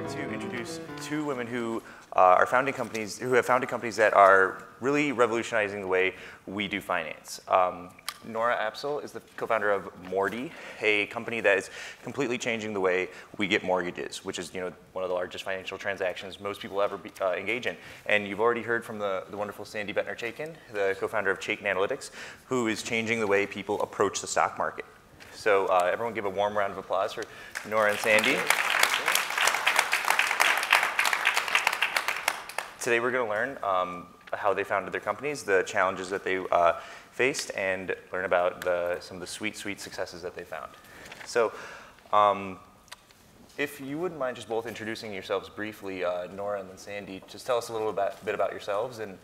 like to introduce two women who are founding companies, who have founded companies that are really revolutionizing the way we do finance. Nora Apsel is the co-founder of Morty, a company that is completely changing the way we get mortgages, which is one of the largest financial transactions most people ever engage in. And you've already heard from the wonderful Sandy Chaikin, the co-founder of Chaikin Analytics, who is changing the way people approach the stock market. So everyone give a warm round of applause for Nora and Sandy. Today we're going to learn how they founded their companies, the challenges that they faced, and learn about some of the sweet, sweet successes that they found. So if you wouldn't mind just both introducing yourselves briefly, Nora and then Sandy, just tell us a little bit about yourselves and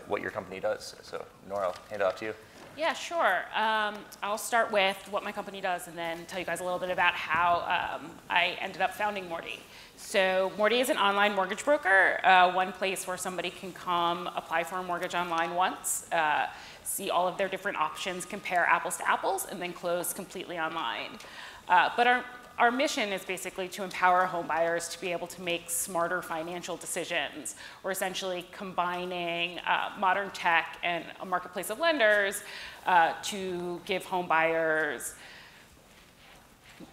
what your company does. So Nora, I'll hand it off to you. Yeah, sure. I'll start with what my company does and then tell you guys a little bit about how I ended up founding Morty. So Morty is an online mortgage broker, one place where somebody can come apply for a mortgage online once, see all of their different options, compare apples to apples, and then close completely online. But our mission is basically to empower home buyers to be able to make smarter financial decisions. We're essentially combining modern tech and a marketplace of lenders to give home buyers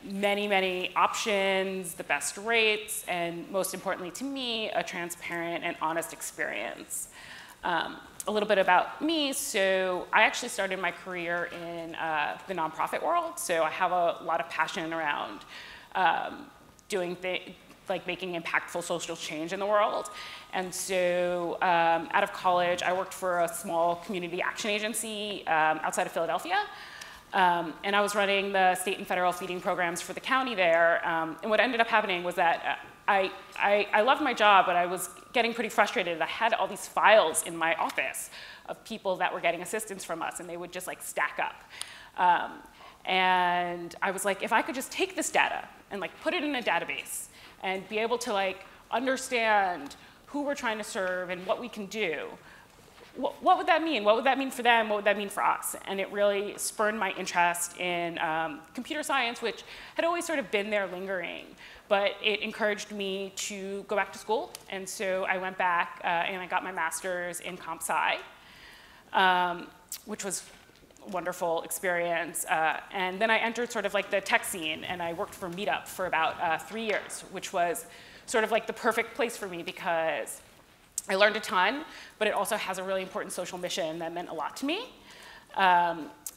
many, many options, the best rates, and most importantly to me, a transparent and honest experience. A little bit about me. So I actually started my career in the nonprofit world. So I have a lot of passion around like making impactful social change in the world. And so out of college, I worked for a small community action agency outside of Philadelphia. And I was running the state and federal feeding programs for the county there. And what ended up happening was that I loved my job, but I was getting pretty frustrated. I had all these files in my office of people that were getting assistance from us, and they would just like stack up. And I was like, if I could just take this data and like put it in a database and be able to like understand who we're trying to serve and what we can do, what would that mean? What would that mean for them? What would that mean for us? And it really spurred my interest in computer science, which had always sort of been there lingering. But it encouraged me to go back to school. And so I went back and I got my master's in comp sci, which was a wonderful experience. And then I entered sort of like the tech scene, and I worked for Meetup for about 3 years, which was sort of like the perfect place for me because I learned a ton, but it also has a really important social mission that meant a lot to me.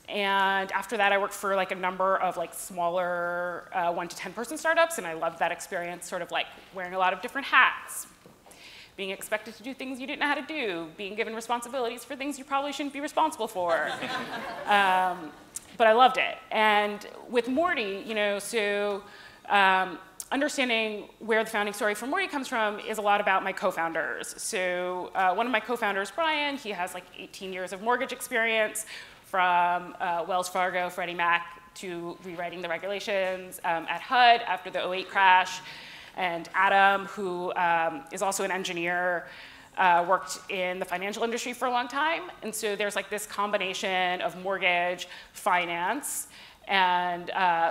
And after that, I worked for like a number of like smaller 1 to 10 person startups, and I loved that experience, sort of like wearing a lot of different hats, being expected to do things you didn't know how to do, being given responsibilities for things you probably shouldn't be responsible for. But I loved it. And with Morty, understanding where the founding story for Morty comes from is a lot about my co-founders. So one of my co-founders, Brian, he has like 18 years of mortgage experience from Wells Fargo, Freddie Mac, to rewriting the regulations at HUD after the '08 crash. And Adam, who is also an engineer, worked in the financial industry for a long time. And so there's like this combination of mortgage, finance, and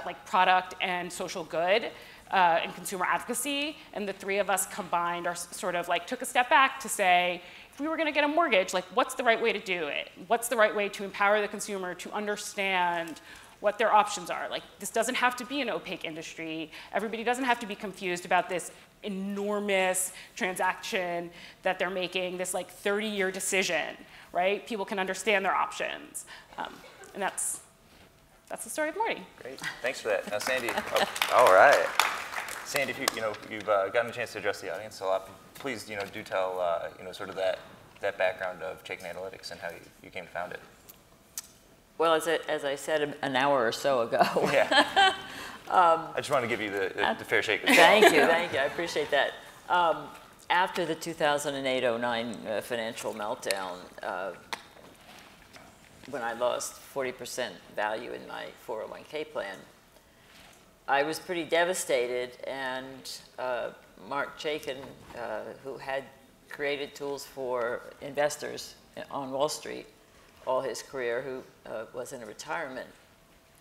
like product and social good. And consumer advocacy, and the three of us combined are sort of like took a step back to say, if we were going to get a mortgage, like what's the right way to do it? What's the right way to empower the consumer to understand what their options are? Like this doesn't have to be an opaque industry. Everybody doesn't have to be confused about this enormous transaction that they're making, this like 30-year decision, right? People can understand their options, and that's the story of Morty. Great, thanks for that. Now, Sandy. All right. Sandy, if you've gotten a chance to address the audience a lot, please do tell sort of that background of Chaikin Analytics and how you came to found it. Well, as I said an hour or so ago. Yeah. I just want to give you the fair shake. Thank you. I appreciate that. After the 2008-09 financial meltdown, when I lost 40% value in my 401k plan, I was pretty devastated, and Mark Chaikin, who had created tools for investors on Wall Street all his career, who was in a retirement,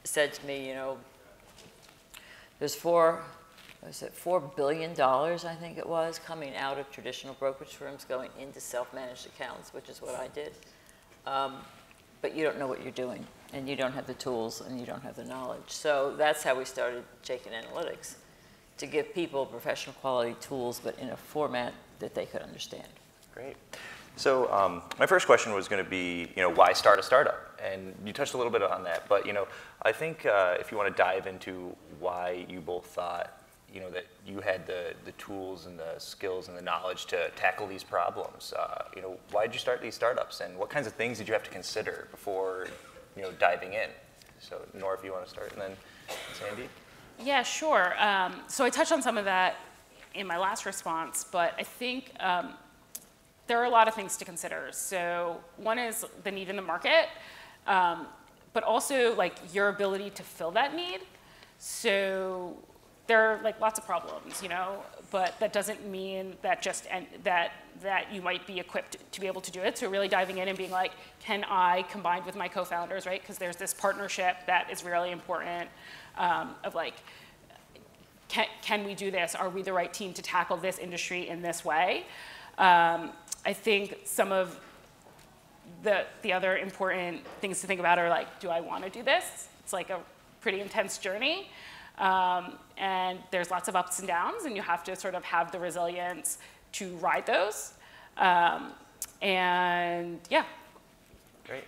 said to me, there's 4 was it $4 billion, I think it was, coming out of traditional brokerage firms, going into self-managed accounts, which is what I did. But you don't know what you're doing, and you don't have the tools, and you don't have the knowledge. So that's how we started Chaikin Analytics, to give people professional quality tools, but in a format that they could understand. Great. So my first question was going to be, why start a startup? And you touched a little bit on that, but I think if you want to dive into why you both thought, that you had the tools and the skills and the knowledge to tackle these problems, why did you start these startups, and what kinds of things did you have to consider before, diving in? So Nora, if you want to start, and then Sandy. Yeah, sure. So I touched on some of that in my last response, but I think there are a lot of things to consider. So one is the need in the market, but also like your ability to fill that need. So there are like lots of problems, but that doesn't mean that that you might be equipped to be able to do it. So really diving in and being like, can I combine with my co-founders, right? Because there's this partnership that is really important of like, can we do this? Are we the right team to tackle this industry in this way? I think some of the other important things to think about are like, do I want to do this? It's like a pretty intense journey. And there's lots of ups and downs, and you have to sort of have the resilience to ride those. And yeah. Great.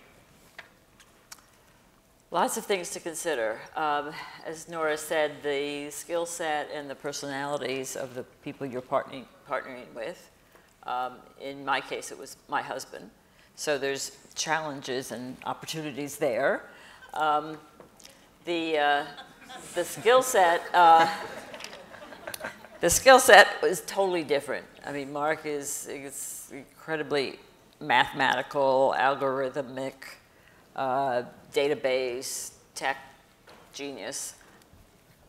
Lots of things to consider. As Nora said, the skill set and the personalities of the people you're partnering with. In my case, it was my husband. So there's challenges and opportunities there. The skill set was totally different. I mean, Mark is incredibly mathematical, algorithmic, database, tech genius.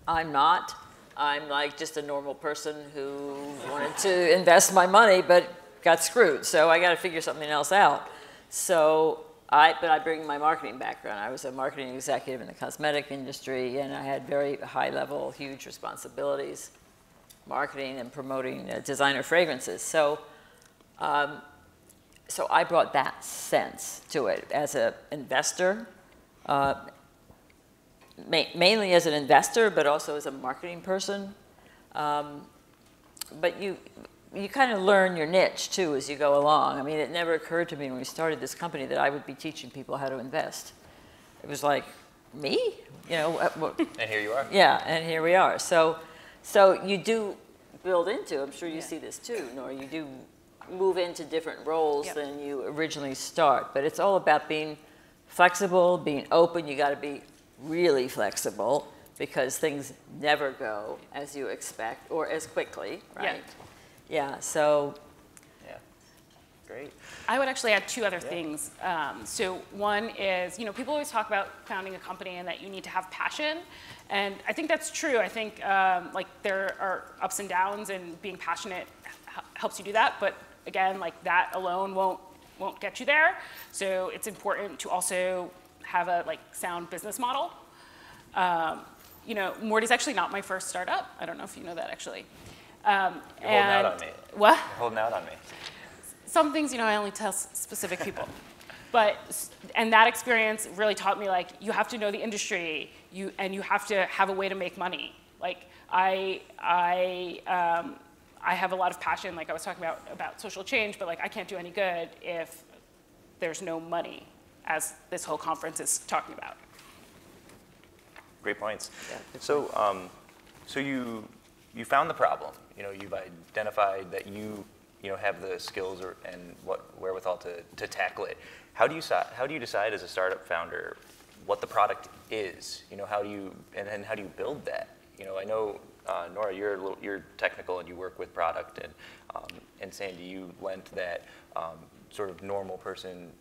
I'm not. I'm like just a normal person who wanted to invest my money but got screwed. So I got to figure something else out. So but I bring my marketing background. I was a marketing executive in the cosmetic industry, and I had very high-level, huge responsibilities, marketing and promoting designer fragrances. So, so I brought that sense to it as an investor, mainly as an investor, but also as a marketing person. But you kind of learn your niche, too, as you go along. I mean, it never occurred to me when we started this company that I would be teaching people how to invest. It was like, me? And here you are. Yeah, and here we are. So you do build into, I'm sure you see this too, Nora, you do move into different roles than you originally start. But it's all about being flexible, being open. You got to be really flexible because things never go as you expect or as quickly, right? Yeah, so. Yeah, great. I would actually add two other things. So one is, people always talk about founding a company and that you need to have passion. And I think that's true. I think like there are ups and downs, and being passionate helps you do that. But again, like that alone won't get you there. So it's important to also have a sound business model. Morty's actually not my first startup. I don't know if you know that actually. You're holding out on me. What? You're holding out on me. Some things, I only tell specific people. And that experience really taught me, you have to know the industry, and you have to have a way to make money. I have a lot of passion, like I was talking about social change, but I can't do any good if there's no money, as this whole conference is talking about. Great points. Yeah, so, so you found the problem. You've identified that you have the skills and wherewithal to tackle it. How do you decide as a startup founder what the product is? How do you build that? I know Nora, you're technical and you work with product, and Sandy, you lent that sort of normal person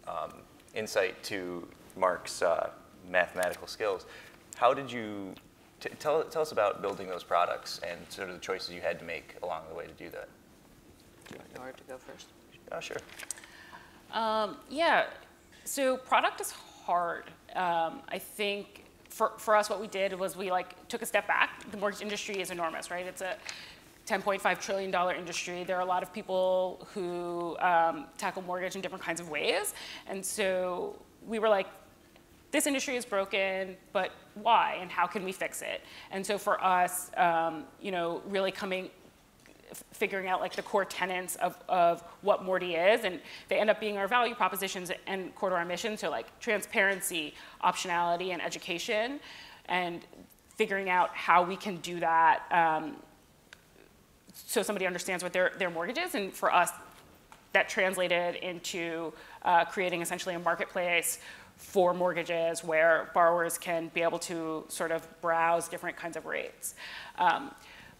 insight to Mark's mathematical skills. How did you tell us about building those products and sort of the choices you had to make along the way to do that? Do you want Nora to go first? Oh, sure. Yeah, so product is hard. I think for us, what we did was we took a step back. The mortgage industry is enormous, right? It's a $10.5 trillion industry. There are a lot of people who tackle mortgage in different kinds of ways. And so we were like, this industry is broken, but why? And how can we fix it? And so for us, really figuring out the core tenets of what Morty is, and they end up being our value propositions and core to our mission. So transparency, optionality, and education, and figuring out how we can do that so somebody understands what their mortgage is. And for us, that translated into creating essentially a marketplace for mortgages where borrowers can be able to sort of browse different kinds of rates.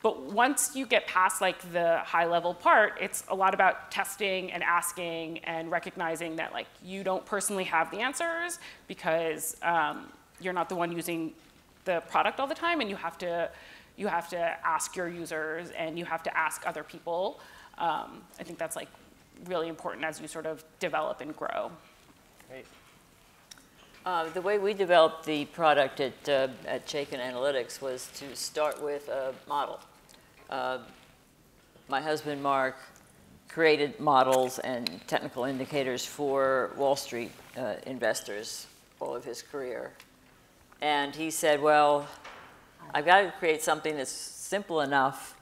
But once you get past the high level part, it's a lot about testing and asking and recognizing that you don't personally have the answers because you're not the one using the product all the time, and you have to ask your users and you have to ask other people. I think that's really important as you sort of develop and grow. Great. The way we developed the product at Chaikin Analytics was to start with a model. My husband, Mark, created models and technical indicators for Wall Street investors all of his career. And he said, well, I've got to create something that's simple enough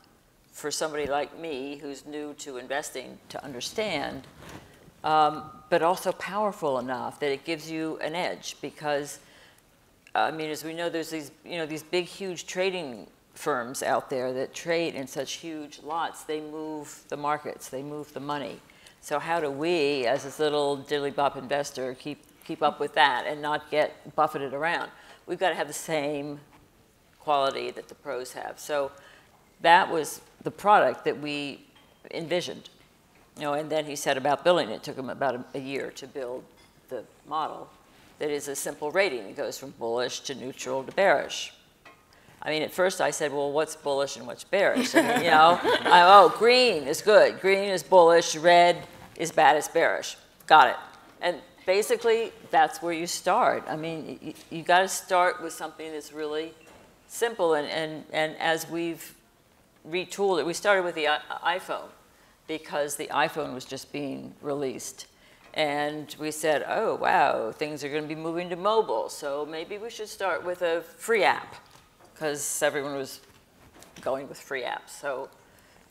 for somebody like me who's new to investing to understand, but also powerful enough that it gives you an edge. Because, I mean, as we know, there's these big, huge trading firms out there that trade in such huge lots. They move the markets, they move the money. So how do we, as this little diddly-bop investor, keep up with that and not get buffeted around? We've got to have the same quality that the pros have. So that was the product that we envisioned. And then he said about building it. It took him about a year to build the model that is a simple rating. It goes from bullish to neutral to bearish. I mean, at first I said, well, what's bullish and what's bearish? I mean, oh, green is good. Green is bullish. Red is bad, it's bearish. Got it. And basically, that's where you start. I mean, you got to start with something that's really simple. And as we've retooled it, we started with the iPhone, because the iPhone was just being released. And we said, oh, wow, things are going to be moving to mobile, so maybe we should start with a free app, because everyone was going with free apps. So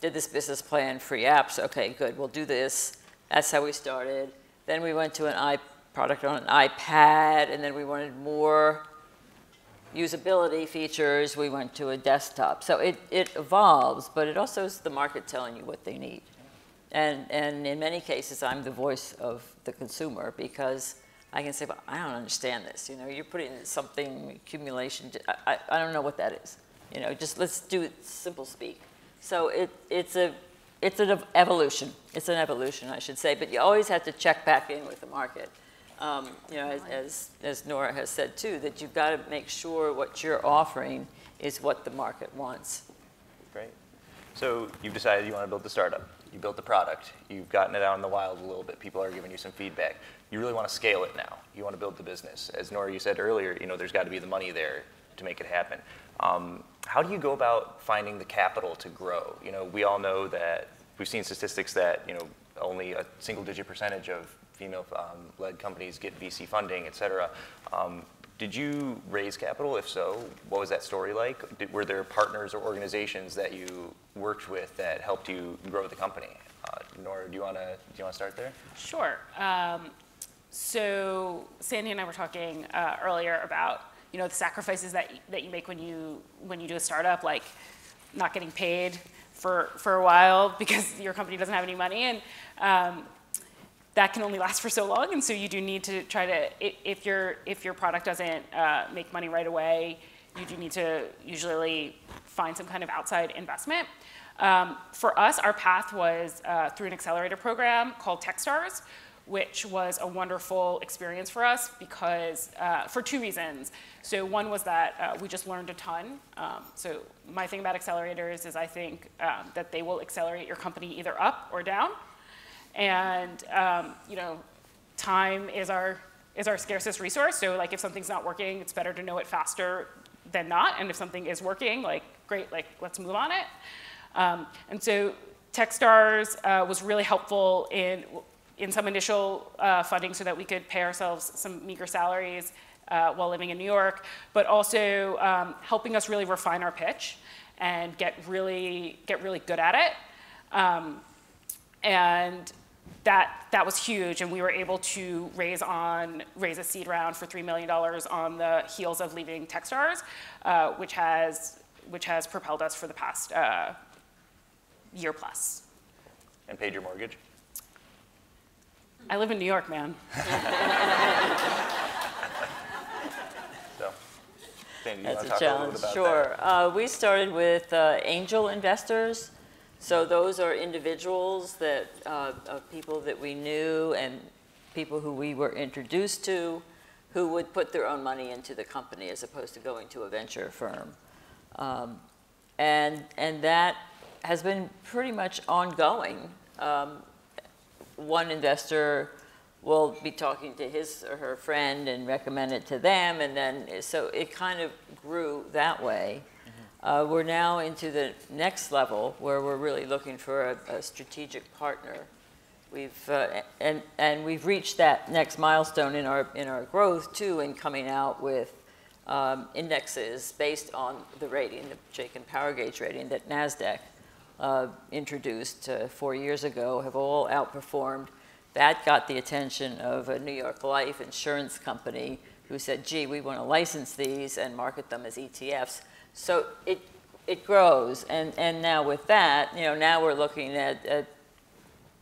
did this business plan, free apps, okay, good, we'll do this. That's how we started. Then we went to an product on an iPad, and then we wanted more usability features. We went to a desktop. So it evolves, but it also is the market telling you what they need. And in many cases, I'm the voice of the consumer, because I can say, well, I don't understand this. You're putting something, accumulation, I don't know what that is. Just let's do it simple speak. So it's an evolution. It's an evolution, I should say. But you always have to check back in with the market. As Nora has said, too, that you've got to make sure what you're offering is what the market wants. Great. So you've decided you want to build the startup. You built the product. You've gotten it out in the wild a little bit. People are giving you some feedback. You really want to scale it now. You want to build the business. As Nora, you said earlier, there's got to be the money there to make it happen. How do you go about finding the capital to grow? We all know that we've seen statistics that only a single-digit percentage of female-led companies get VC funding, et cetera. Did you raise capital? If so, what was that story like? Were there partners or organizations that you worked with that helped you grow the company? Nora, do you want to start there? Sure. So Sandy and I were talking earlier about the sacrifices that you make when you do a startup, like not getting paid for a while because your company doesn't have any money, and that can only last for so long, and so you do need to try to, if your product doesn't make money right away, you do need to usually find some kind of outside investment. For us, our path was through an accelerator program called Techstars, which was a wonderful experience for us because for two reasons. So one was that we just learned a ton. So my thing about accelerators is I think that they will accelerate your company either up or down. And time is our scarcest resource. So like if something's not working, it's better to know it faster than not. And if something is working, like great, like let's move on it. And so Techstars was really helpful in some initial funding so that we could pay ourselves some meager salaries while living in New York, but also helping us really refine our pitch and get really good at it. And that was huge, and we were able to raise a seed round for $3 million on the heels of leaving Techstars, which has propelled us for the past year plus. And paid your mortgage? I live in New York, man. So, Sandy, you That's want to a talk a little bit challenge. about Sure. We started with angel investors. So those are individuals that people that we knew and people who we were introduced to who would put their own money into the company as opposed to going to a venture firm. And that has been pretty much ongoing. One investor will be talking to his or her friend and recommend it to them, and then so it kind of grew that way. We're now into the next level where we're really looking for a strategic partner. We've and we've reached that next milestone in our growth too, in coming out with indexes based on the rating, the Chaikin Power Gauge rating that NASDAQ introduced 4 years ago, have all outperformed. That got the attention of a New York Life insurance company who said, gee, we want to license these and market them as ETFs. So it grows, and now with that, now we're looking at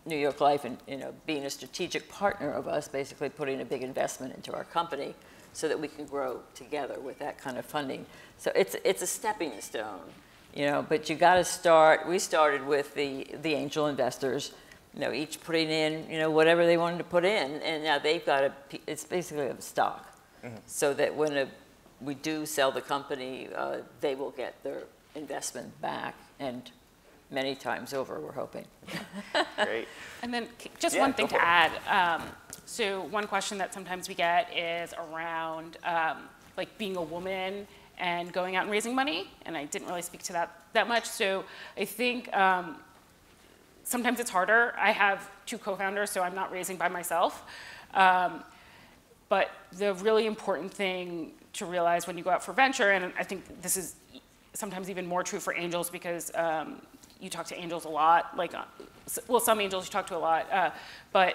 New York Life and being a strategic partner of us, basically putting a big investment into our company so that we can grow together with that kind of funding. So it's a stepping stone, but you got to start. We started with the angel investors, each putting in whatever they wanted to put in, and now they've got it's basically a stock, so that when we do sell the company, they will get their investment back, and many times over, we're hoping. Great. And then just one thing to add. So one question that sometimes we get is around like being a woman and going out and raising money, and I didn't really speak to that much. So I think sometimes it's harder. I have 2 co-founders, so I'm not raising by myself. But the really important thing to realize when you go out for venture, and I think this is sometimes even more true for angels because you talk to angels a lot, like, well, some angels you talk to a lot, but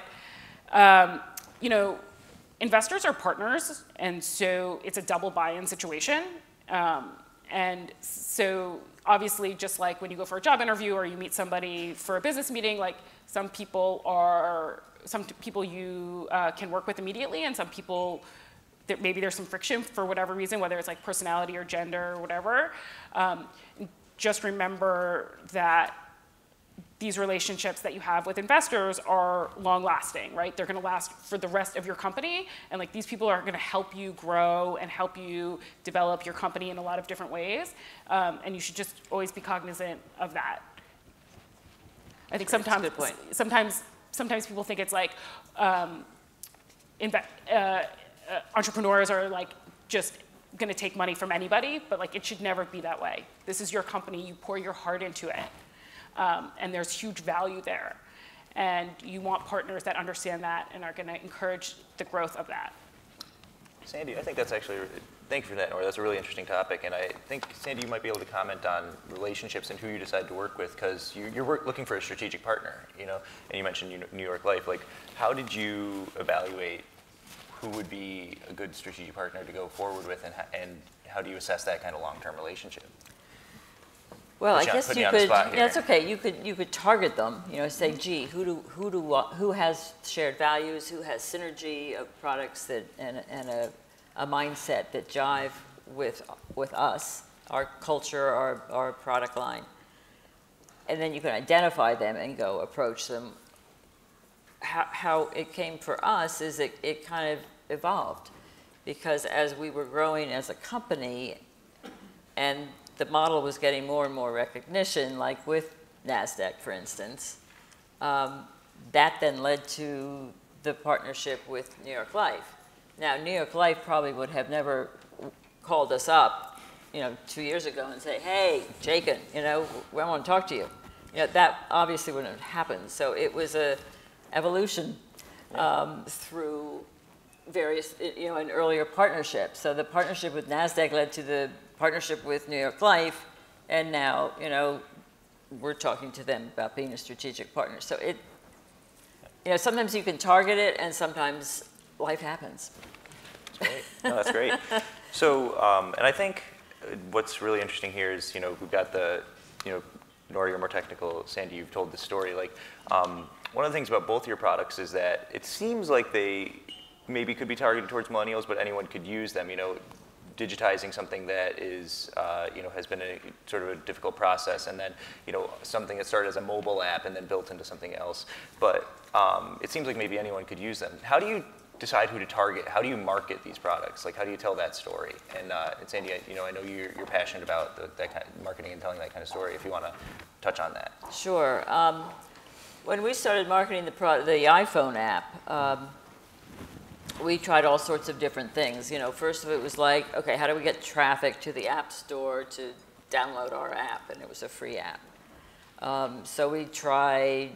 investors are partners, and so it's a double buy-in situation. And so obviously, just like when you go for a job interview or you meet somebody for a business meeting, like some people you can work with immediately, and some people maybe there's some friction for whatever reason, whether it's like personality or gender or whatever. Just remember that these relationships that you have with investors are long-lasting, right? They're going to last for the rest of your company, and like these people are going to help you grow and help you develop your company in a lot of different ways, and you should just always be cognizant of that. I think sometimes, That's a good point. sometimes people think it's like entrepreneurs are like just going to take money from anybody, but like it should never be that way. This is your company. You pour your heart into it. And there's huge value there. And you want partners that understand that and are going to encourage the growth of that. Sandy, I think that's actually, thank you for that, Nora. That's a really interesting topic. And I think, Sandy, you might be able to comment on relationships and who you decide to work with, because you're looking for a strategic partner, and you mentioned New York Life. Like, how did you evaluate who would be a good strategic partner to go forward with, and how do you assess that kind of long-term relationship? Well, I guess you could. That's okay. You could target them. Say, gee, who has shared values, who has synergy of products that and a mindset that jive with us, our culture, our product line, and then you can identify them and go approach them. How it came for us is it kind of evolved, because as we were growing as a company, and the model was getting more and more recognition, like with NASDAQ, for instance. That then led to the partnership with New York Life. Now, New York Life probably would have never called us up, 2 years ago and say, hey, Chaikin, we want to talk to you. That obviously wouldn't have happened. So it was a evolution through various, an earlier partnership. So the partnership with NASDAQ led to the partnership with New York Life, and now, we're talking to them about being a strategic partner. So sometimes you can target it, and sometimes life happens. That's great. No, that's great. So, and I think what's really interesting here is, we've got the, Nora, you're more technical. Sandy, you've told the story. Like, one of the things about both your products is that it seems like they maybe could be targeted towards millennials, but anyone could use them. Digitizing something that is, has been a sort of a difficult process, and then, something that started as a mobile app and then built into something else. But it seems like maybe anyone could use them. How do you decide who to target? How do you market these products? Like, how do you tell that story? And Sandy, I know you're passionate about that kind of marketing and telling that kind of story. If you want to touch on that. Sure. When we started marketing the iPhone app, we tried all sorts of different things. First of it was like, okay, how do we get traffic to the App Store to download our app? And it was a free app. So we tried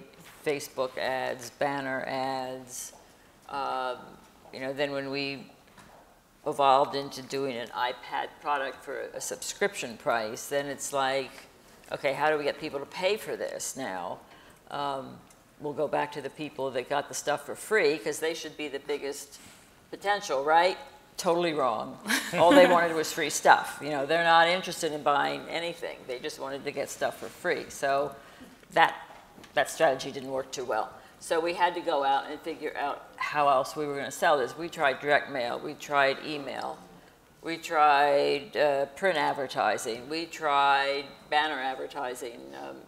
Facebook ads, banner ads. Then when we evolved into doing an iPad product for a subscription price, then it's like, okay, how do we get people to pay for this now? We'll go back to the people that got the stuff for free, because they should be the biggest potential, right? Totally wrong. All they wanted was free stuff. They're not interested in buying anything. They just wanted to get stuff for free. So that strategy didn't work too well. So we had to go out and figure out how else we were going to sell this. We tried direct mail. We tried email. We tried print advertising. We tried banner advertising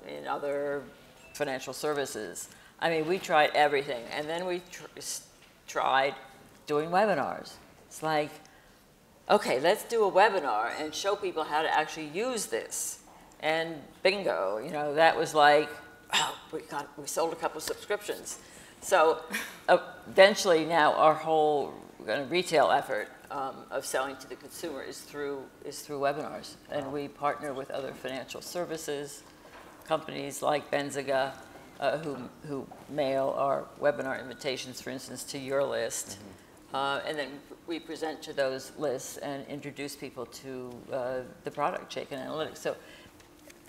in other financial services. I mean, we tried everything. And then we tried doing webinars. It's like, okay, let's do a webinar and show people how to actually use this. And bingo, that was like, oh, we sold a couple of subscriptions. So eventually now our whole retail effort of selling to the consumer is through webinars. And we partner with other financial services, companies like Benzinga, who mail our webinar invitations, for instance, to your list. And then we present to those lists and introduce people to the product, Chaikin Analytics. So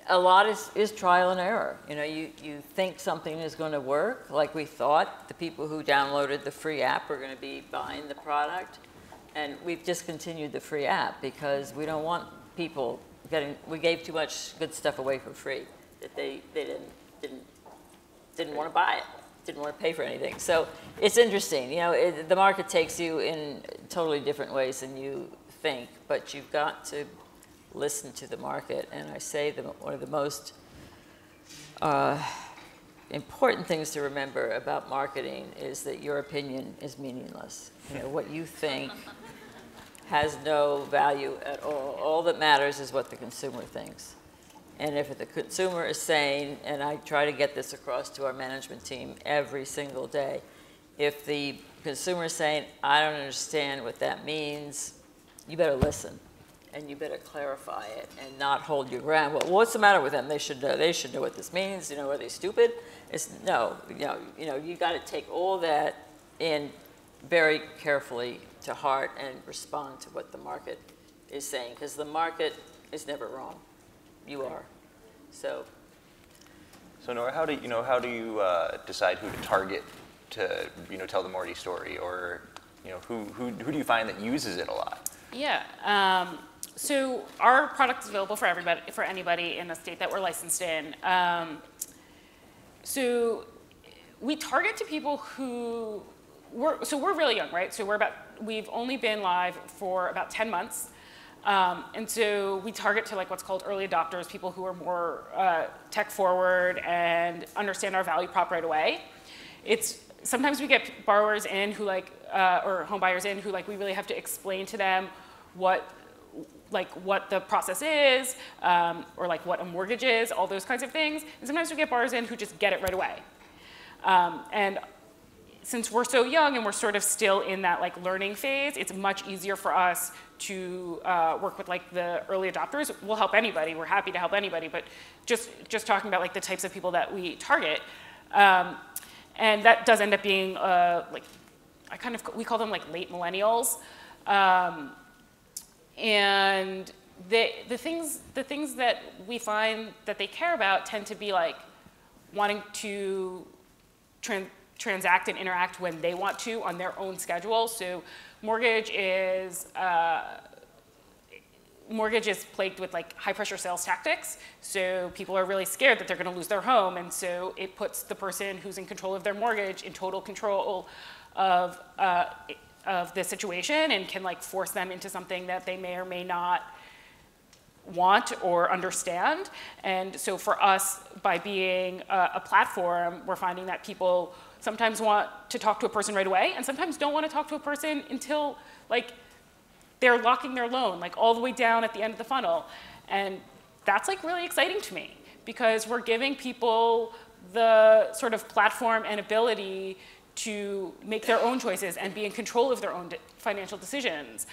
a lot is trial and error. You think something is going to work, like we thought. The people who downloaded the free app are going to be buying the product. And we've discontinued the free app because we don't want people we gave too much good stuff away for free that they didn't want to buy it, didn't want to pay for anything. So it's interesting. The market takes you in totally different ways than you think, but you've got to listen to the market. And I say one of the most important things to remember about marketing is that your opinion is meaningless. What you think has no value at all. All that matters is what the consumer thinks. And if the consumer is saying, and I try to get this across to our management team every single day, if the consumer is saying, I don't understand what that means, you better listen. And you better clarify it and not hold your ground. Well, what's the matter with them? They should know what this means. Are they stupid? No. You got to take all that in very carefully to heart and respond to what the market is saying, because the market is never wrong. You are. So Nora, how do you decide who to target to tell the Morty story, or who do you find that uses it a lot? Yeah. So our product is available for anybody in a state that we're licensed in. So we target to people who we're really young, right? So we've only been live for about 10 months. And so we target to what's called early adopters, people who are more tech forward and understand our value prop right away. Sometimes we get borrowers in who or home buyers in who we really have to explain to them what the process is, or what a mortgage is, all those kinds of things. And sometimes we get borrowers in who just get it right away. And since we're so young and we're sort of still in that like learning phase, it's much easier for us to work with like the early adopters. We'll help anybody. We're happy to help anybody. But just talking about like the types of people that we target, and that does end up being like we call them like late millennials, and the things that we find that they care about tend to be like wanting to transact and interact when they want to on their own schedule. So mortgage is plagued with like high pressure sales tactics. So people are really scared that they're going to lose their home, and so it puts the person who's in control of their mortgage in total control of the situation, and can like force them into something that they may or may not want or understand. And so for us, by being a platform, we're finding that people sometimes want to talk to a person right away, and sometimes don't want to talk to a person until like they're locking their loan, like all the way down at the end of the funnel. And that's like really exciting to me, because we're giving people the sort of platform and ability to make their own choices and be in control of their own financial decisions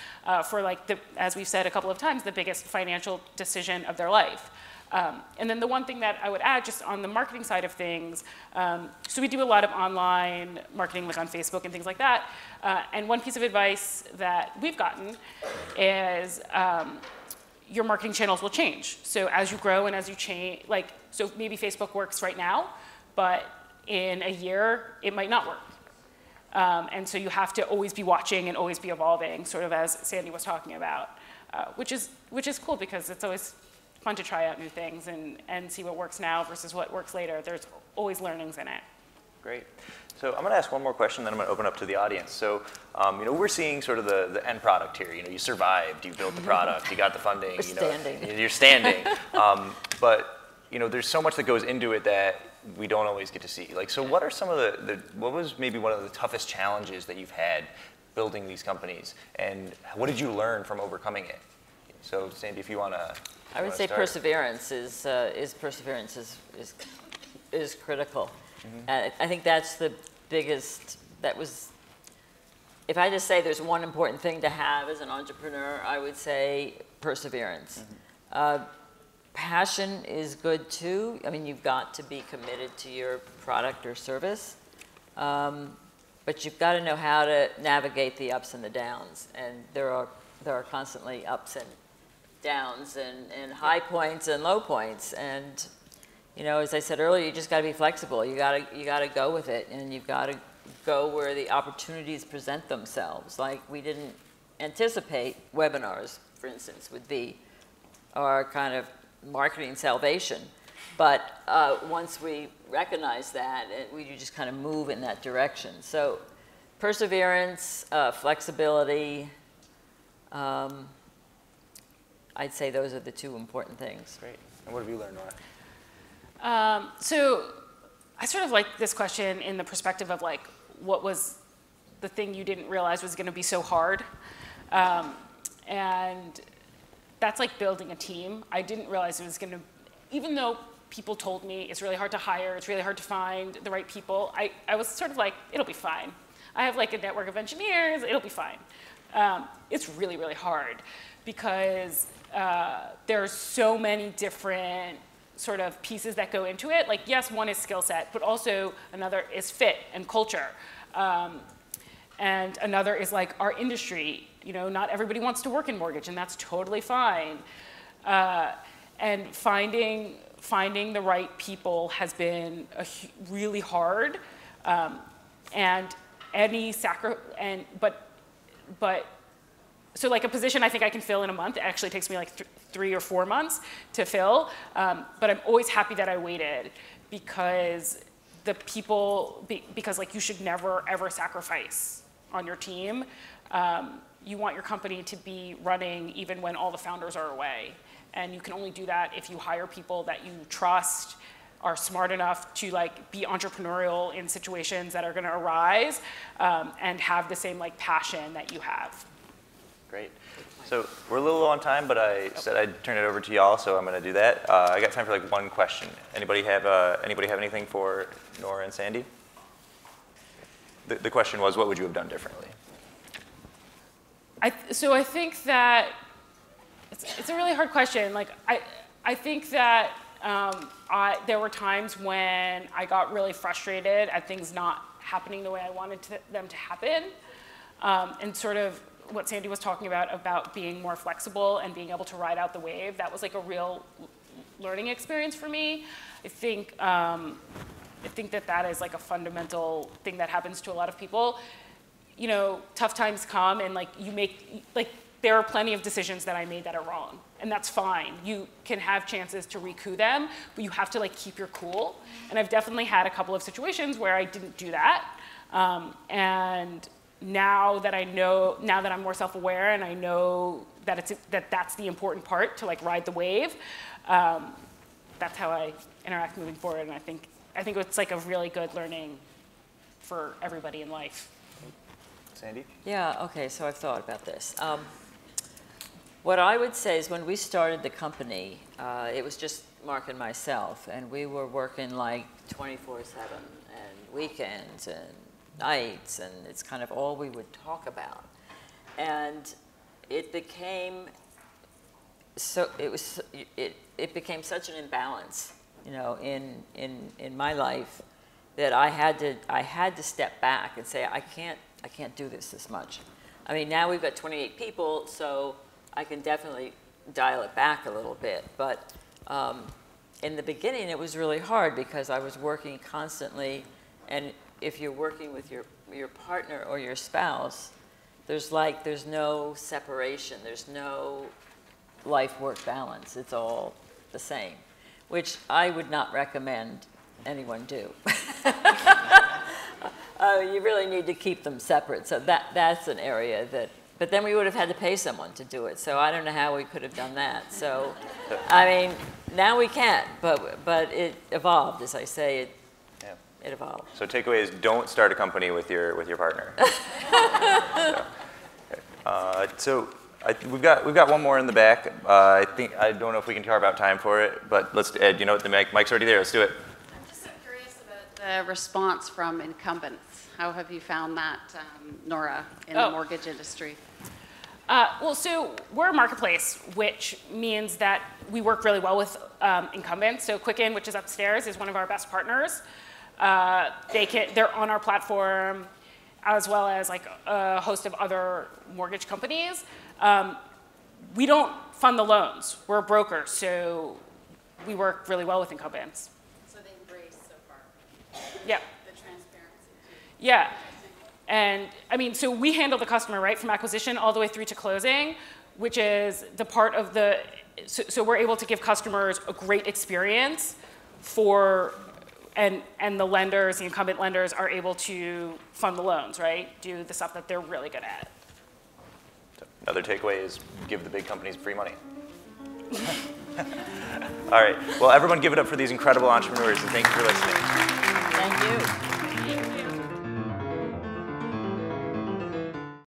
for like, as we've said a couple of times, the biggest financial decision of their life. And then the one thing that I would add just on the marketing side of things, so we do a lot of online marketing like on Facebook and things like that. And one piece of advice that we've gotten is your marketing channels will change. So as you grow and as you change, like, so maybe Facebook works right now, but in a year, it might not work. And so you have to always be watching and always be evolving, sort of as Sandy was talking about, which is cool, because it's always fun to try out new things and see what works now versus what works later. There's always learnings in it. Great. So I'm going to ask one more question, then I'm going to open up to the audience. So, you know, we're seeing sort of the end product here. You know, you survived, you built the produst, you got the funding. You're standing. But, you know, there's so much that goes into it that we don't always get to see. Like, so what are some of what was maybe one of the toughest challenges that you've had building these companies, and what did you learn from overcoming it? So, Sandy, if you want to. I would say perseverance is critical. Mm-hmm. I think that's the biggest. If I just say there's one important thing to have as an entrepreneur, I would say perseverance. Mm-hmm. Passion is good too. I mean, you've got to be committed to your product or service, but you've got to know how to navigate the ups and the downs. And there are constantly ups and downs and high points and low points. And you know, as I said earlier, you just got to be flexible. You got to go with it, and you've got to go where the opportunities present themselves. Like, we didn't anticipate webinars, for instance, would be our kind of marketing salvation. But once we recognize that, you just kind of move in that direction. So perseverance, flexibility, I'd say those are the two important things. Great. And what have you learned, Nora? So I sort of like this question in the perspective of like, what was the thing you didn't realize was going to be so hard? And that's like building a team. I didn't realize it was going to, even though people told me it's really hard to hire, it's really hard to find the right people, I was sort of like, it'll be fine. I have like a network of engineers, it'll be fine. It's really, really hard, because there's so many different sort of pieces that go into it. Like, yes, one is skill set, but also another is fit and culture. And another is like our industry. You know, not everybody wants to work in mortgage, and that's totally fine. And finding the right people has been really hard. And any so like a position I think I can fill in a month, it actually takes me like 3 or 4 months to fill. But I'm always happy that I waited, because because like, you should never ever sacrifice on your team. You want your company to be running even when all the founders are away. And you can only do that if you hire people that you trust, are smart enough to like be entrepreneurial in situations that are going to arise, and have the same like passion that you have. Great. So we're a little low on time, but I said I'd turn it over to y'all, so I'm going to do that. I got time for like one question. Anybody have anything for Nora and Sandy? the question was, what would you have done differently? So I think that it's a really hard question. Like I think that there were times when I got really frustrated at things not happening the way I wanted them to happen, and sort of what Sandy was talking about being more flexible and being able to ride out the wave. That was like a real learning experience for me. I think that is like a fundamental thing that happens to a lot of people. You know, tough times come and like there are plenty of decisions that I made that are wrong, and that's fine. You can have chances to recoup them, but you have to like keep your cool. And I've definitely had a couple of situations where I didn't do that. And now that I'm more self-aware and I know that that's the important part to like ride the wave, that's how I interact moving forward. And I think it's like a really good learning for everybody in life. Sandy? Yeah, okay, so I've thought about this. What I would say is when we started the company, it was just Mark and myself, and we were working like 24/7 and weekends and nights, and it's kind of all we would talk about. And it became it became such an imbalance, you know, in my life that I had to step back and say I can't do this much. I mean, now we've got 28 people, so I can definitely dial it back a little bit. But in the beginning, it was really hard because I was working constantly, and if you're working with your partner or your spouse, there's no separation. There's no life-work balance. It's all the same, which I would not recommend anyone do. You really need to keep them separate. So that's an area that, but then we would have had to pay someone to do it. So I don't know how we could have done that. So, I mean, now we can, but it evolved, as I say, it evolved. So takeaway is don't start a company with your partner. We've got one more in the back. I don't know if we can carve out time for it, but let's Ed. You know what, the mic's already there. Let's do it. I'm just so curious about the response from incumbents. How have you found that, Nora, in the mortgage industry? Well, so we're a marketplace, which means that we work really well with incumbents. So Chaikin, which is upstairs, is one of our best partners. They're on our platform, as well as like a host of other mortgage companies. We don't fund the loans. We're a broker, so we work really well with incumbents. So they embrace so far. Yeah. The transparency. Yeah. And I mean, so we handle the customer, right, from acquisition all the way through to closing, which is the part of the, so we're able to give customers a great experience and the lenders, the incumbent lenders, are able to fund the loans, right? Do the stuff that they're really good at. Another takeaway is give the big companies free money. All right. Well, everyone give it up for these incredible entrepreneurs, and thank you for listening. Thank you.